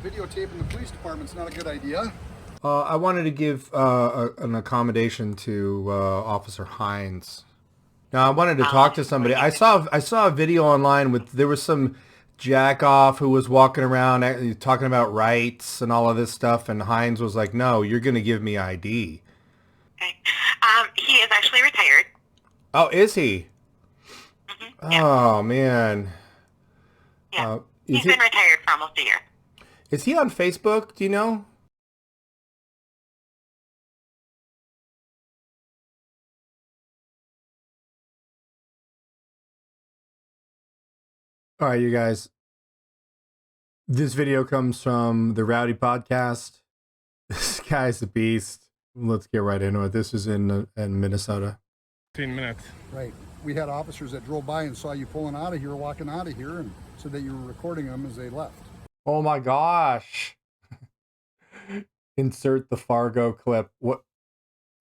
Videotaping the police department's not a good idea. I wanted to give an accommodation to Officer Hines. Now I wanted to talk to somebody. I saw a video online with there was some jack off who was walking around talking about rights and all of this stuff, and Hines was like, "No, you're going to give me ID." Okay. He is actually retired. Oh, is he? Mm-hmm. Yeah. Oh man. Yeah. He's been retired for almost a year. Is he on Facebook? Do you know? All right, you guys. This video comes from the Rowdy podcast. This guy's a beast. Let's get right into it. This is in Minnesota. 15 minutes. Right. We had officers that drove by and saw you pulling out of here, walking out of here, and said that you were recording them as they left. Oh my gosh. Insert the Fargo clip. What?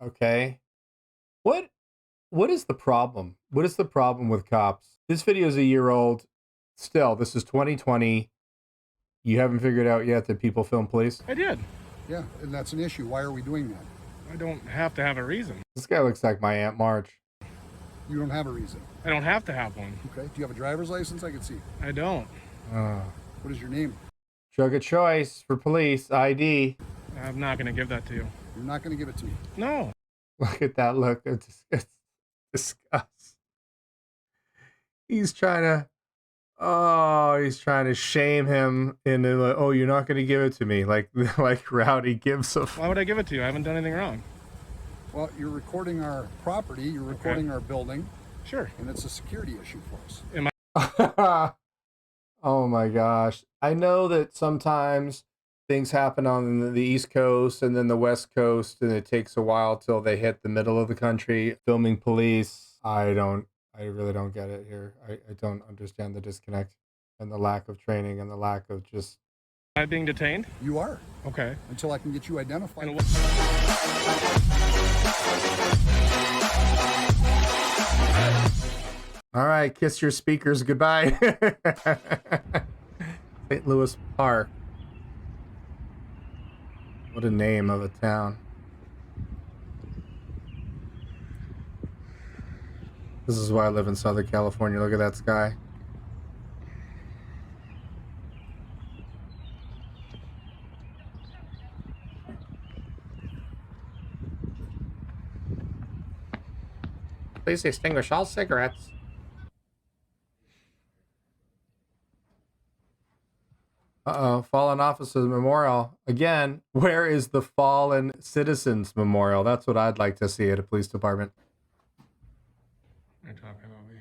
Okay. What is the problem? What is the problem with cops? This video is a year old. Still, this is 2020. You haven't figured out yet that people film police? I did. Yeah, and that's an issue. Why are we doing that? I don't have to have a reason. This guy looks like my Aunt March. You don't have a reason. I don't have to have one. Okay. Do you have a driver's license? I can see. I don't. What is your name? Drug of choice for police, ID. I'm not going to give that to you. You're not going to give it to me. No. Look at that look. It's disgust. He's trying to shame him into like, oh, you're not going to give it to me. Like Rowdy gives a... Why would I give it to you? I haven't done anything wrong. Well, you're recording our property. You're recording our building. Sure. And it's a security issue for us. Am I? Oh my gosh. I know that sometimes things happen on the East Coast and then the West Coast, and it takes a while till they hit the middle of the country. Filming police, I really don't get it here. I don't understand the disconnect and the lack of training and the lack of just... Am I being detained? You are. Okay. Until I can get you identified. All right, kiss your speakers goodbye. St. Louis Park. What a name of a town. This is why I live in Southern California. Look at that sky. Please extinguish all cigarettes. Uh-oh, Fallen Officers Memorial. Again, where is the Fallen Citizens Memorial? That's what I'd like to see at a police department. You're talking about me.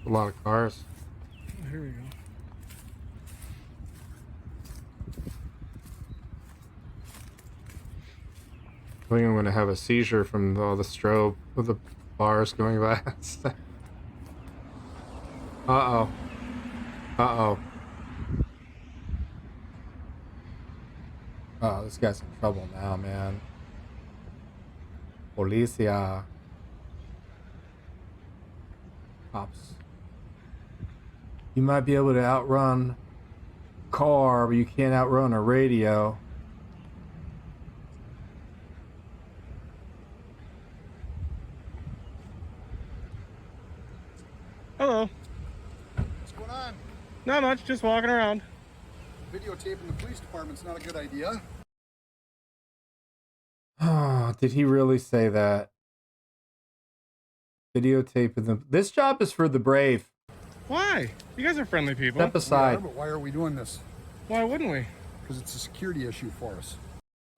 A lot of cars. Here we go. I think I'm going to have a seizure from all the strobe of the bars going by. Uh-oh. Uh-oh. Oh, this guy's in trouble now, man. Policia. Cops. You might be able to outrun a car, but you can't outrun a radio. Hello. What's going on? Not much, just walking around. Videotaping the police department's not a good idea. Oh, did he really say that? Videotaping them. This job is for the brave. Why? You guys are friendly people. Step aside. But why are we doing this? Why wouldn't we? Because it's a security issue for us.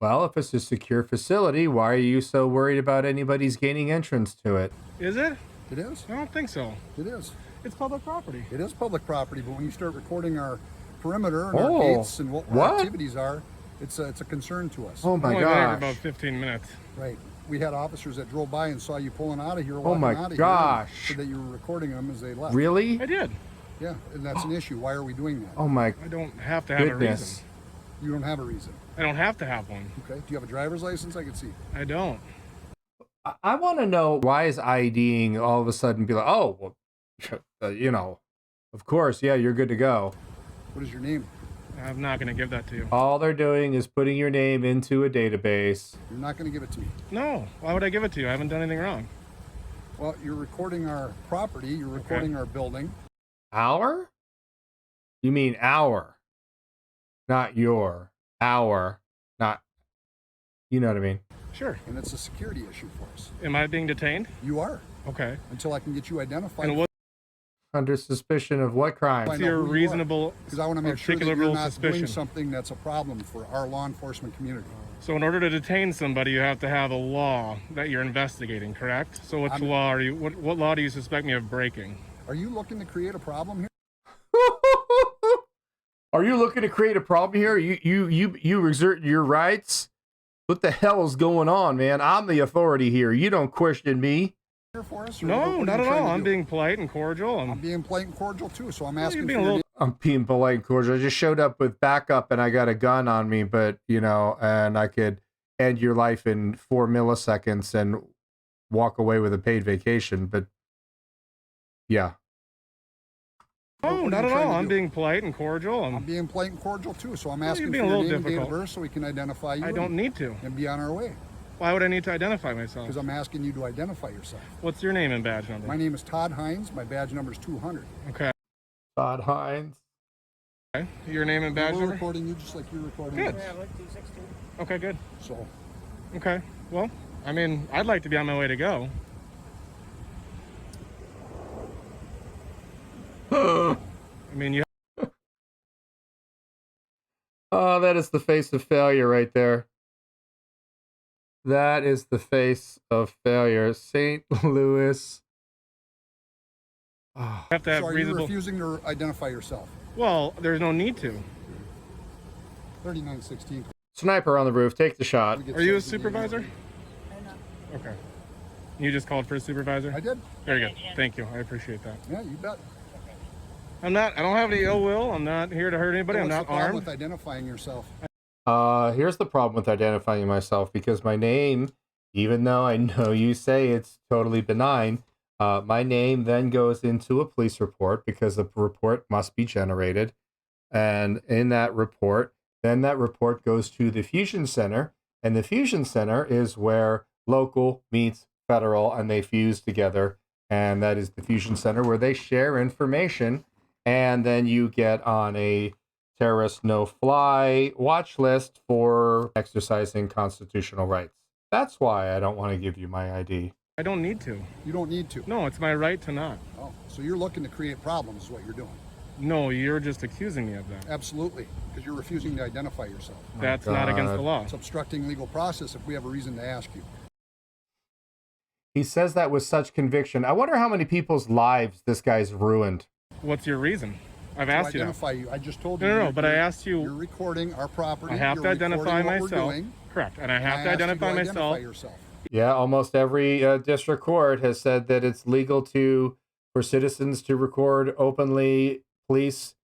Well, if it's a secure facility, why are you so worried about anybody's gaining entrance to it? Is it? It is. I don't think so. It is. It's public property. It is public property, but when you start recording our perimeter and our gates and what our activities are, it's a concern to us. Oh my I've only been here for gosh. about 15 minutes. Right. We had officers that drove by and saw you pulling out of here, Oh walking my out of gosh. here, said that you were recording them as they left. Really? I did. Yeah, and that's an issue. Why are we doing that? Oh my I don't have to have a reason. goodness. You don't have a reason. I don't have to have one. Okay. Do you have a driver's license? I can see. I don't. I want to know, why is IDing all of a sudden be like, oh, well, you know, of course, yeah, you're good to go. What is your name? I'm not going to give that to you. All they're doing is putting your name into a database. You're not going to give it to me. No. Why would I give it to you? I haven't done anything wrong. Well, you're recording our property. You're recording our building. Our? You mean our, not your. Our, not, you know what I mean? Sure. And it's a security issue for us. Am I being detained? You are. Okay. Until I can get you identified. And what Under suspicion of what crime? is your reasonable, because I want to make sure that you're articulable not suspicion? doing something that's a problem for our law enforcement community. So in order to detain somebody, you have to have a law that you're investigating, correct? So which law are you, what law do you suspect me of breaking? Are you looking to create a problem here? Are you looking to create a problem here? You exert your rights? What the hell is going on, man? I'm the authority here. You don't question me. For us, or No, what are not you at trying all. to I'm do? being polite and cordial. I'm being polite and cordial too, so I'm Well, asking you're for being a your little- name. I'm being polite and cordial. I just showed up with backup and I got a gun on me, but, you know, and I could end your life in 4 milliseconds and walk away with a paid vacation. But yeah. What No, are not you at trying all. to I'm do? being polite and cordial. I'm being polite and cordial too, so I'm Well, asking you're for being a your little name and date of difficult. birth so we can identify you. I don't need to. And be on our way, Why would I need to identify myself? because I'm asking you to identify yourself. What's your name and badge number? My name is Todd Hines. My badge number is 200. Okay. Todd Hines. Okay. Your name and badge We're number? recording you just like you're recording Good. us. Okay, good. So Okay. Well, I mean, I'd like to be on my way to go. I mean, you Oh, that is the face of failure right there. That is the face of failure. St. Louis. Oh. have to have are you reasonable. refusing to identify yourself? Well, there's no need to. 3916. Sniper on the roof. Take the shot. Are you a supervisor? Okay. You just called for a supervisor? I did. Very good. Thank you. I appreciate that. Yeah, you bet. I don't have any ill will. I'm not here to hurt anybody. I'm What's the not problem armed. with identifying yourself? Here's the problem with identifying myself, because my name, even though I know you say it's totally benign, my name then goes into a police report because the report must be generated. And in that report, then that report goes to the Fusion Center. And the Fusion Center is where local meets federal and they fuse together. And that is the Fusion Center where they share information. And then you get on a terrorist no-fly watch list for exercising constitutional rights. That's why I don't want to give you my ID. I don't need to. You don't need to. No, it's my right to not. Oh, so you're looking to create problems is what you're doing. No, you're just accusing me of that. Absolutely, because you're refusing to identify yourself. That's not against the law. It's obstructing legal process if we have a reason to ask you. He says that with such conviction. I wonder how many people's lives this guy's ruined. What's your reason? I've To asked you that. identify you. I just told you. No, but I asked You're you. recording our property. I have you're to identify recording what we're myself. doing, Correct. And I have and to asked you identify myself. yourself. Yeah, almost every district court has said that it's legal for citizens to record openly police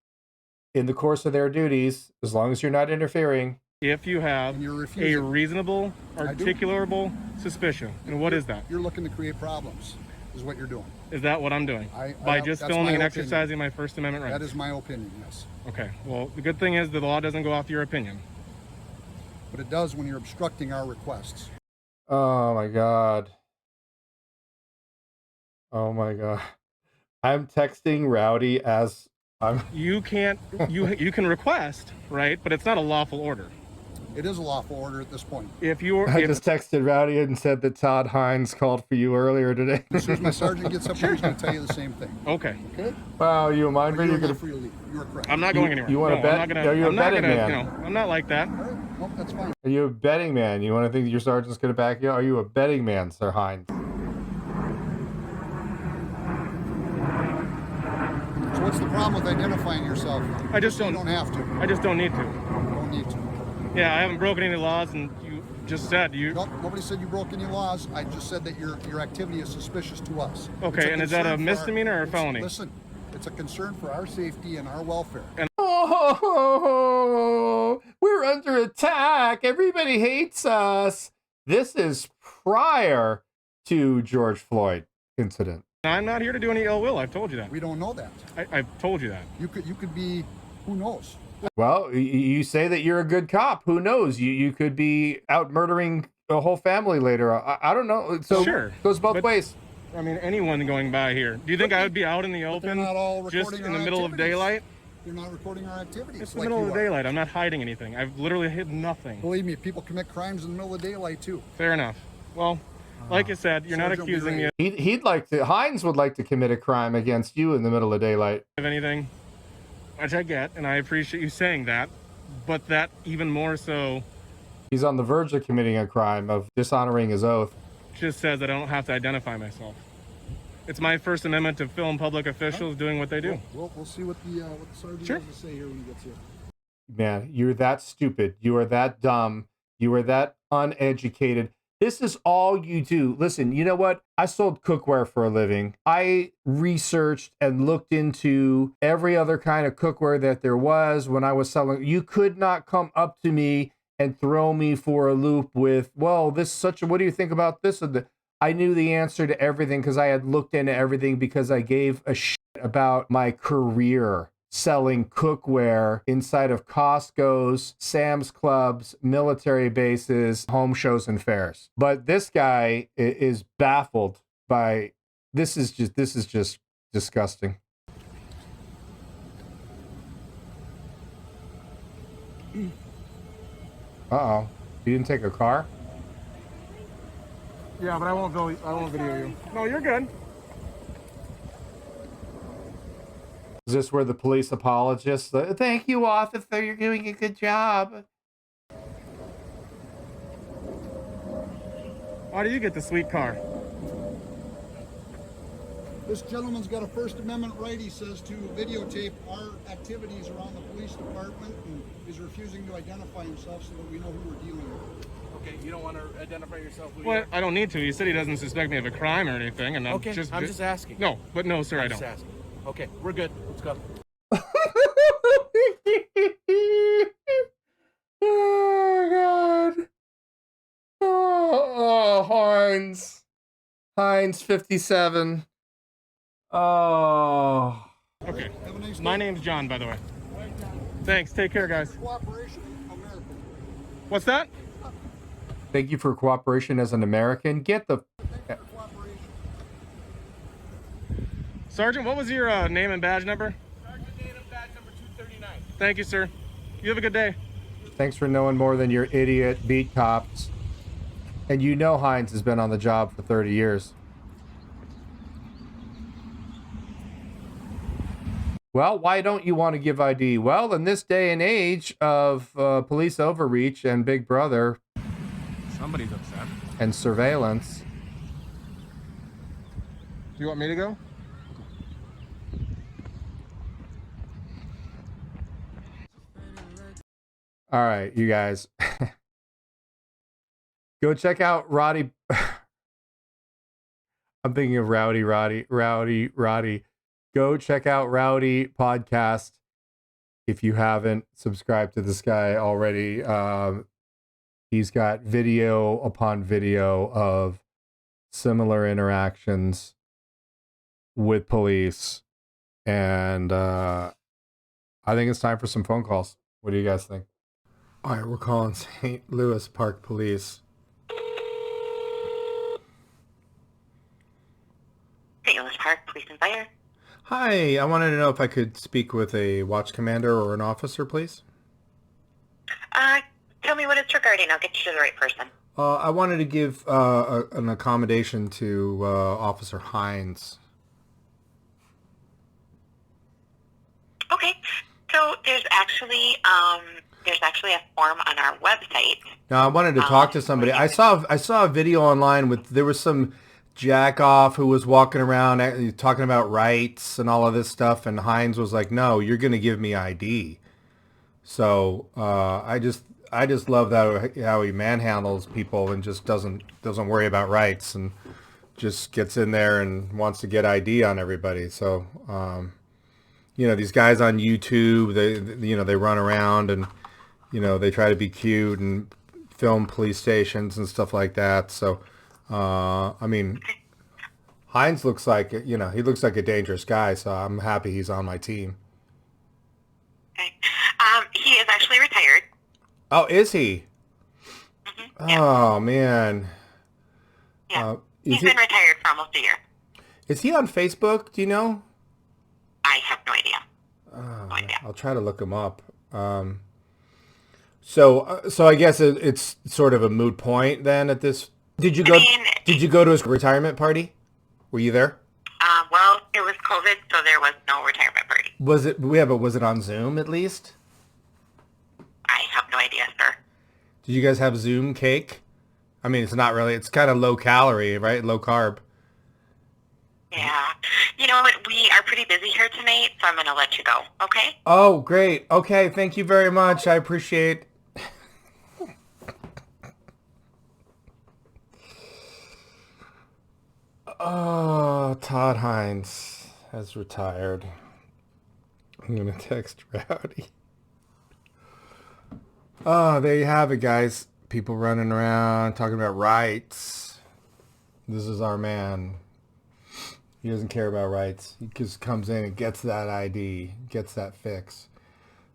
in the course of their duties, as long as you're not interfering. If you have And you're a refusing. reasonable, I do. articulable suspicion. And what is that? You're looking to create problems, is what you're doing. Is that what I'm doing? I- By that's just my filming and opinion. exercising my First Amendment rights? That is my opinion, yes. Okay. Well, the good thing is the law doesn't go off your opinion. But it does when you're obstructing our requests. Oh my God. Oh my God. I'm texting Rowdy as I'm. You can't. You can request, right? But it's not a lawful order. It is a lawful order at this point. If you're, I just texted Rowdy and said that Todd Hines called for you earlier today. As soon as my sergeant gets up here, he's going to tell you the same thing. okay. Okay? Wow, you mind But me? you're You're not gonna. free to leave. You are correct. I'm not going anywhere. you wanna No, bet? I'm not gonna, Are you a I'm not betting gonna, man? You know, I'm not like that. All right. Well, that's fine. Are you a betting man? You want to think that your sergeant's going to back you? Are you a betting man, Sir Hines? So what's the problem with identifying yourself? I just You don't. don't have to. I just don't need to. You don't need to. Yeah, I haven't broken any laws, and you just said you. Nope, nobody said you broke any laws. I just said that your activity is suspicious to us. Okay, It's a and is that a concern for misdemeanor or a it's- felony? Listen, it's a concern for our safety and our welfare. Oh, we're We're under attack. Everybody hates us. This is prior to George Floyd incident. I'm not here to do any ill will. I've told you that. We don't know that. I've told you that. You could be, who knows? Well, you say that you're a good cop. Who knows? You could be out murdering a whole family later. I don't know. So sure, it goes both ways. I mean, anyone going by here. Do you think I would be out in the open not all just recording in the our middle of activities. daylight? You're not recording our activities. It's the like middle you of the are. daylight. I'm not hiding anything. I've literally hid nothing. Believe me, people commit crimes in the middle of daylight too. Fair enough. Well, like you said, you're not Sergeant accusing me He'd like to. Hines would like to commit a crime against you in the middle of daylight. of anything, which I get, and I appreciate you saying that. But that even more so He's on the verge of committing a crime of dishonoring his oath. just says that I don't have to identify myself. It's my First Amendment to film public officials doing what they do. We'll see what the sergeant Sure. has to say here when he gets here. Man, you're that stupid. You are that dumb. You are that uneducated. This is all you do. Listen, you know what? I sold cookware for a living. I researched and looked into every other kind of cookware that there was when I was selling. You could not come up to me and throw me for a loop with, well, this is such a, what do you think about this? I knew the answer to everything because I had looked into everything because I gave a shit about my career selling cookware inside of Costco's, Sam's Clubs, military bases, home shows, and fairs. But this guy is baffled by this is just disgusting. Uh-oh. You didn't take a car? Yeah, but I won't video you. No, you're good. Is this where the police apologists? Thank you, officer. You're doing a good job. Why do you get the sweet car? This gentleman's got a First Amendment right, he says, to videotape our activities around the police department, and is refusing to identify himself so that we know who we're dealing with. Okay, you don't want to identify yourself? Well, I don't need to. He said he doesn't suspect me of a crime or anything, and I'm Okay, just I'm just asking. No, but no, sir, I I'm don't. just asking. Okay, we're good. Let's go. Oh, God. Oh, Hines 57. Oh. Okay. Have a nice My day. name's John, by the way. Thanks. Take care, guys. Cooperation, America. What's that? Thank you for cooperation as an American. Get the... Thanks for cooperation. Sergeant, what was your name and badge number? Sergeant Natum, badge number 239. Thank you, sir. You have a good day. Thanks for knowing more than your idiot beat cops. And you know Hines has been on the job for 30 years. Well, why don't you want to give ID? Well, in this day and age of police overreach and Big Brother Somebody's upset. and surveillance, Do you want me to go? all right, you guys, go check out Roddy. I'm thinking of Rowdy. Go check out Rowdy podcast if you haven't subscribed to this guy already. He's got video upon video of similar interactions with police, and I think it's time for some phone calls. What do you guys think? All right, we're calling St. Louis Park Police. St. Louis Park Police and Fire. Hi, I wanted to know if I could speak with a watch commander or an officer, please. Tell me what it's regarding. I'll get you to the right person. I wanted to give an accommodation to Officer Hines. Okay. So there's actually a form on our website. Now, I wanted to talk to somebody. I saw a video online with there was some jack off who was walking around talking about rights and all of this stuff, and Hines was like, "No, you're going to give me ID." So I just love that how he manhandles people and just doesn't worry about rights and just gets in there and wants to get ID on everybody. So these guys on YouTube, they run around and you know, they try to be cute and film police stations and stuff like that. So, I mean, Hines looks like, you know, he looks like a dangerous guy. So I'm happy he's on my team. Okay. He is actually retired. Oh, is he? Yeah. Oh, man. Yeah. Is He's been retired for almost a year. Is he on Facebook? Do you know? I have no idea. No idea. I'll try to look him up. So I guess it's sort of a moot point then at this. Did you go to his retirement party? Were you there? Well, it was COVID, so there was no retirement party. Was it? Yeah, but was it on Zoom at least? I have no idea, sir. Did you guys have Zoom cake? I mean, it's not really. It's kind of low calorie, right? Low carb. Yeah. You know what? We are pretty busy here tonight, so I'm going to let you go, okay? Oh, great. Okay, thank you very much. I appreciate. Oh, Todd Hines has retired. I'm going to text Rowdy. Oh, there you have it, guys. People running around talking about rights. This is our man. He doesn't care about rights. He just comes in and gets that ID, gets that fix.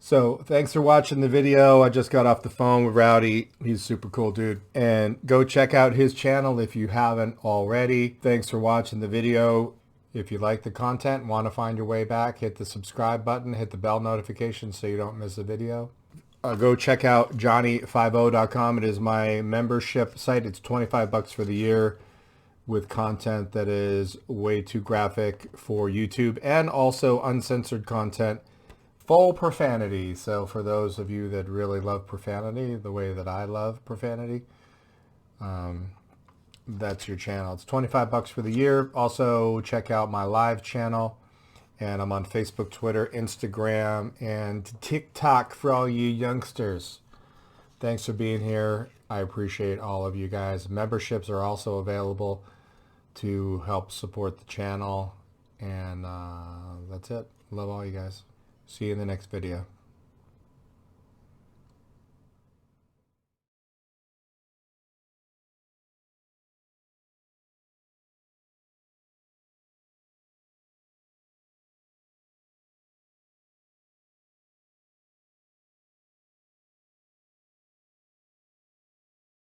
So thanks for watching the video. I just got off the phone with Rowdy. He's a super cool dude. And go check out his channel if you haven't already. Thanks for watching the video. If you like the content and want to find your way back, hit the subscribe button, hit the bell notification so you don't miss a video. Go check out johnny50.com. It is my membership site. It's $25 for the year with content that is way too graphic for YouTube and also uncensored content, full profanity. So for those of you that really love profanity the way that I love profanity, that's your channel. It's $25 for the year. Also check out my live channel. And I'm on Facebook, Twitter, Instagram, and TikTok for all you youngsters. Thanks for being here. I appreciate all of you guys. Memberships are also available to help support the channel. And that's it. Love all you guys. See you in the next video.